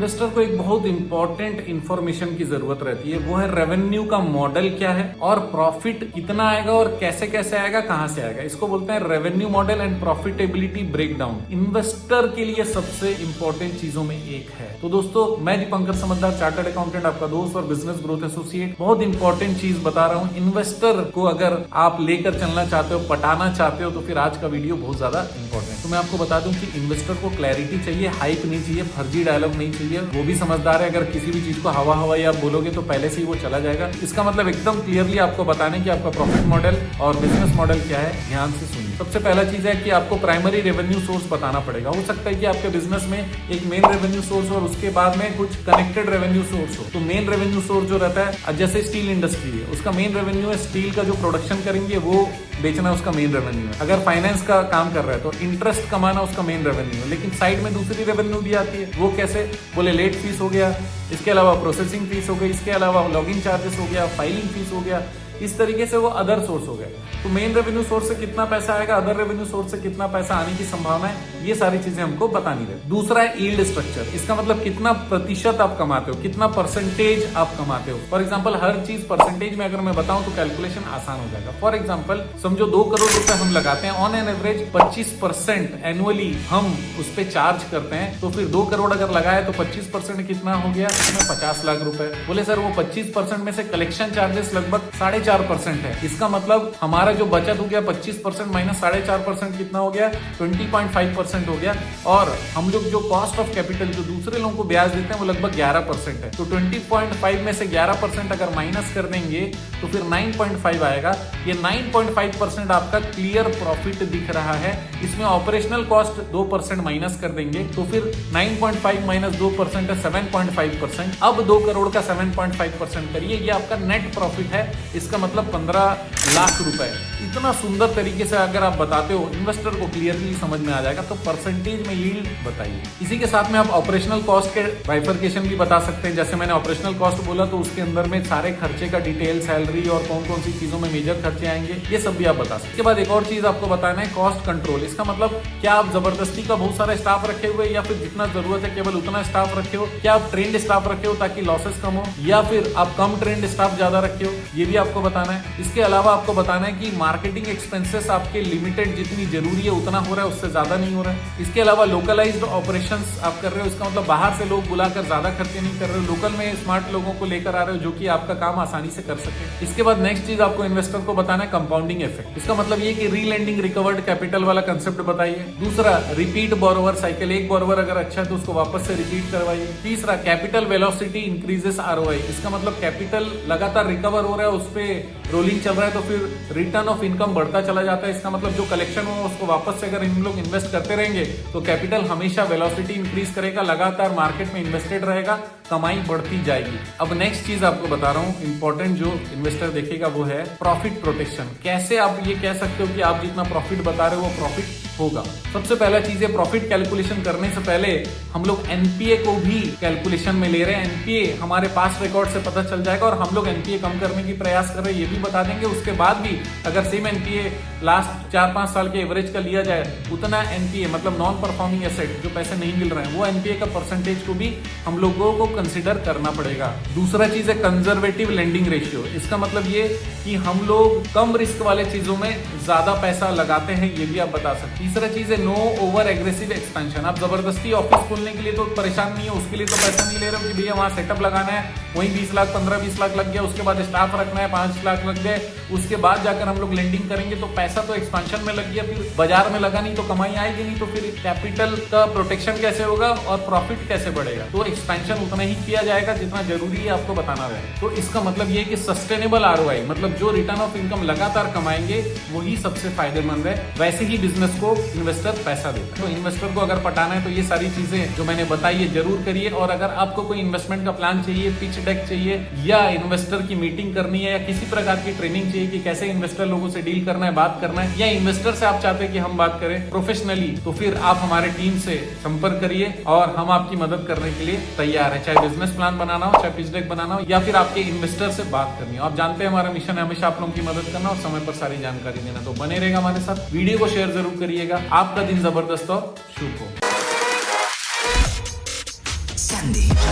Investor को एक बहुत इंपॉर्टेंट इंफॉर्मेशन की जरूरत रहती है, वो है रेवेन्यू का मॉडल क्या है और प्रॉफिट कितना आएगा और कैसे कैसे आएगा, कहां से आएगा। इसको बोलते हैं revenue model and profitability breakdown. Investor के लिए सबसे इंपॉर्टेंट चीजों में एक है। तो दोस्तों, मैं दीपंकर समझदार, चार्टर्ड अकाउंटेंट, आपका दोस्त और बिजनेस ग्रोथ एसोसिएट, बहुत इंपॉर्टेंट चीज बता रहा हूँ। इन्वेस्टर को अगर आप लेकर चलना चाहते हो, पटाना चाहते हो, तो फिर आज का वीडियो बहुत ज्यादा इंपॉर्टेंट है। तो मैं आपको बता दूं कि इन्वेस्टर को क्लैरिटी चाहिए, हाइप नहीं चाहिए, फर्जी डायलॉग नहीं चाहिए। वो भी समझदार है, अगर किसी भी चीज को हवा हवाई आप बोलोगे तो पहले से ही वो चला जाएगा। इसका मतलब एकदम क्लियरली आपको बताने की आपका प्रॉफिट मॉडल और बिजनेस मॉडल क्या है, ध्यान से सुनिए। सबसे पहला चीज है कि आपको प्राइमरी रेवेन्यू सोर्स बताना पड़ेगा। हो सकता है कि आपके बिजनेस में एक मेन रेवेन्यू सोर्स और उसके बाद में कुछ कनेक्टेड रेवेन्यू सोर्स हो। तो मेन रेवेन्यू सोर्स जो रहता है, जैसे स्टील इंडस्ट्री है, उसका मेन रेवेन्यू है स्टील का जो प्रोडक्शन करेंगे वो बेचना, उसका मेन रेवेन्यू है। अगर फाइनेंस का काम कर रहा है तो इंटरेस्ट कमाना उसका मेन रेवेन्यू है। लेकिन साइड में दूसरी रेवेन्यू भी आती है। वो कैसे? बोले लेट फीस हो गया, इसके अलावा प्रोसेसिंग फीस हो गई, इसके अलावा लॉगिन चार्जेस हो गया, फाइलिंग फीस हो गया। इस तरीके से वो अदर सोर्स हो गए। तो मेन रेवेन्यू सोर्स से कितना पैसा आएगा, अदर रेवेन्यू सोर्स से कितना पैसा आने की संभावना है, ये सारी चीजें हमको बतानी है। दूसरा है यील्ड स्ट्रक्चर। इसका मतलब कितना प्रतिशत आप कमाते हो, कितना परसेंटेज आप कमाते हो। फॉर एग्जाम्पल, हर चीज परसेंटेज में अगर मैं बताऊं तो कैलकुलेशन आसान हो जाएगा। फॉर एग्जाम्पल, समझो 2 करोड़ रुपए हम लगाते हैं, ऑन एन एवरेज 25% एनुअली हम उस पर चार्ज करते हैं। तो फिर 2 करोड़ अगर लगाए तो 25% कितना हो गया, इसमें 50 लाख रुपए। बोले सर वो 25% में से कलेक्शन चार्जेस लगभग 4.5% है। इसका मतलब हमारा जो बचत हो गया 25% माइनस 4.5% कितना हो गया, 20.5% हो गया। और हम लोग जो कॉस्ट ऑफ कैपिटल जो दूसरे लोगों को ब्याज देते हैं वो लगभग 11% है। तो 20.5 में से 11% अगर माइनस कर देंगे तो फिर 9.5 आएगा। ये 9.5% आपका क्लियर प्रॉफिट दिख रहा है। इसमें ऑपरेशनल कॉस्ट 2% माइनस कर देंगे तो फिर 9.5 माइनस 2% है 7.5%। अब 2 करोड़ का 7.5% करिए, ये आपका नेट प्रॉफिट है। इसका मतलब 15 लाख रुपए। इतना सुंदर तरीके से अगर आप बताते हो, इन्वेस्टर को क्लियरली समझ में आ जाएगा। तो परसेंटेज में यील्ड बताइए। इसी के साथ में आप ऑपरेशनल कॉस्ट के बाइफरकेशन भी बता सकते हैं। जैसे मैंने ऑपरेशनल कॉस्ट बोला तो उसके अंदर में सारे खर्चे का डिटेल, सैलरी और कौन कौन सी चीजों में मेजर खर्चे आएंगे, ये सब भी आप बता सकते हैं। इसके बाद एक और चीज आपको बताना है, कॉस्ट कंट्रोल। इसका मतलब क्या आप जबरदस्ती का बहुत सारा स्टाफ रखे हुए, या फिर जितना जरूरत है केवल उतना स्टाफ रखे हो, क्या आप ट्रेंड स्टाफ रखे हो ताकि लॉसेस कम हो, या फिर आप कम ट्रेंड स्टाफ ज्यादा रखे हो, ये भी आपको बताना है। इसके अलावा आपको बताना है कि मार्केटिंग एक्सपेंसेस आपके लिमिटेड जितनी जरूरी है उतना हो रहा है, उससे ज्यादा नहीं हो रहा है। इसके अलावा लोकलाइज्ड ऑपरेशंस आप कर रहे हो। इसका मतलब बाहर से लोग बुलाकर ज्यादा खर्चे नहीं कर रहे हो, लोकल में स्मार्ट लोगों को लेकर आ रहे हो जो कि आपका काम आसानी से कर सके। इसके बाद नेक्स्ट चीज आपको इन्वेस्टर को बताना है कंपाउंडिंग इफेक्ट। इसका मतलब ये कि रीलेंडिंग रिकवर्ड कैपिटल वाला कंसेप्ट बताइए। दूसरा, रिपीट बोरोवर साइकिल। एक बोरोवर अगर अच्छा है तो उसको वापस से रिपीट करवाइए। तीसरा, कैपिटल वेलोसिटी इंक्रीजेस आरओआई। इसका मतलब कैपिटल लगातार रिकवर हो रहा है, उस पर रोलिंग चल रहा है तो फिर रिटर्न ऑफ इनकम बढ़ता चला जाता है। इसका मतलब जो कलेक्शन हो उसको वापस से अगर इन लोग इन्वेस्ट करते रहेंगे तो कैपिटल हमेशा वेलोसिटी इंक्रीज करेगा, लगातार मार्केट में इन्वेस्टेड रहेगा, कमाई बढ़ती जाएगी। अब नेक्स्ट चीज आपको बता रहा हूं, इंपॉर्टेंट जो इन्वेस्टर देखेगा वो है प्रॉफिट प्रोटेक्शन। कैसे आप ये कह सकते हो कि आप जितना प्रॉफिट बता रहे हो वो प्रॉफिट होगा। सबसे पहला चीज है, प्रॉफिट कैलकुलेशन करने से पहले हम लोग एनपीए को भी कैलकुलेशन में ले रहे हैं। एनपीए हमारे पास रिकॉर्ड से पता चल जाएगा और हम लोग एनपीए कम करने की प्रयास कर रहे हैं, ये भी बता देंगे। उसके बाद भी अगर सेम एनपीए लास्ट 4-5 साल के एवरेज का लिया जाए, उतना एनपीए मतलब नॉन परफॉर्मिंग एसेट जो पैसे नहीं मिल रहे हैं, वो एनपीए का परसेंटेज को भी हम लोगों को कंसिडर करना पड़ेगा। दूसरा चीज है कंजर्वेटिव लेंडिंग रेशियो। इसका मतलब ये कि हम लोग कम रिस्क वाले चीजों में ज्यादा पैसा लगाते हैं, ये भी आप बता सकते हैं। तीसरा चीज है नो ओवर एग्रेसिव एक्सपेंशन। आप जबरदस्ती ऑफिस खोलने के लिए तो परेशान नहीं हो, उसके लिए तो पैसा नहीं ले रहे हो कि भैया वहां सेटअप लगाना है, वहीं 20 लाख 15-20 लाख लग गया, उसके बाद स्टाफ रखना है 5 लाख लग गए, उसके बाद जाकर हम लोग लेंडिंग करेंगे तो पैसा तो एक्सपेंशन में लग गया, फिर बाजार में लगा नहीं तो कमाई आएगी नहीं, तो फिर कैपिटल का प्रोटेक्शन कैसे होगा और प्रॉफिट कैसे बढ़ेगा। तो एक्सपेंशन उतना ही किया जाएगा जितना जरूरी है आपको बताना रहेगा। तो इसका मतलब ये कि सस्टेनेबल आरओआई मतलब जो रिटर्न ऑफ इनकम लगातार कमाएंगे वही सबसे फायदेमंद है। वैसे ही बिजनेस को इन्वेस्टर पैसा देता है। तो इन्वेस्टर को अगर पटाना है तो ये सारी चीजें जो मैंने बताई है जरूर करिए। और अगर आपको कोई इन्वेस्टमेंट का प्लान चाहिए, पिच डेक चाहिए, या इन्वेस्टर की मीटिंग करनी है, या किसी प्रकार की ट्रेनिंग चाहिए कि कैसे इन्वेस्टर लोगों से डील करना है, बात करना है, या इन्वेस्टर से आप चाहते हैं कि हम बात करें प्रोफेशनली, तो फिर आप हमारे टीम से संपर्क करिए और हम आपकी मदद करने के लिए तैयार है। चाहे बिजनेस प्लान बनाना हो, चाहे पिच डेक बनाना हो, या फिर आपके इन्वेस्टर से बात करनी हो। आप जानते हैं हमारा मिशन है हमेशा आप लोगों की मदद करना और समय पर सारी जानकारी देना। तो बने रहेगा हमारे साथ, वीडियो को शेयर जरूर करिएगा। आपका दिन जबरदस्त और शुभ हो। candy.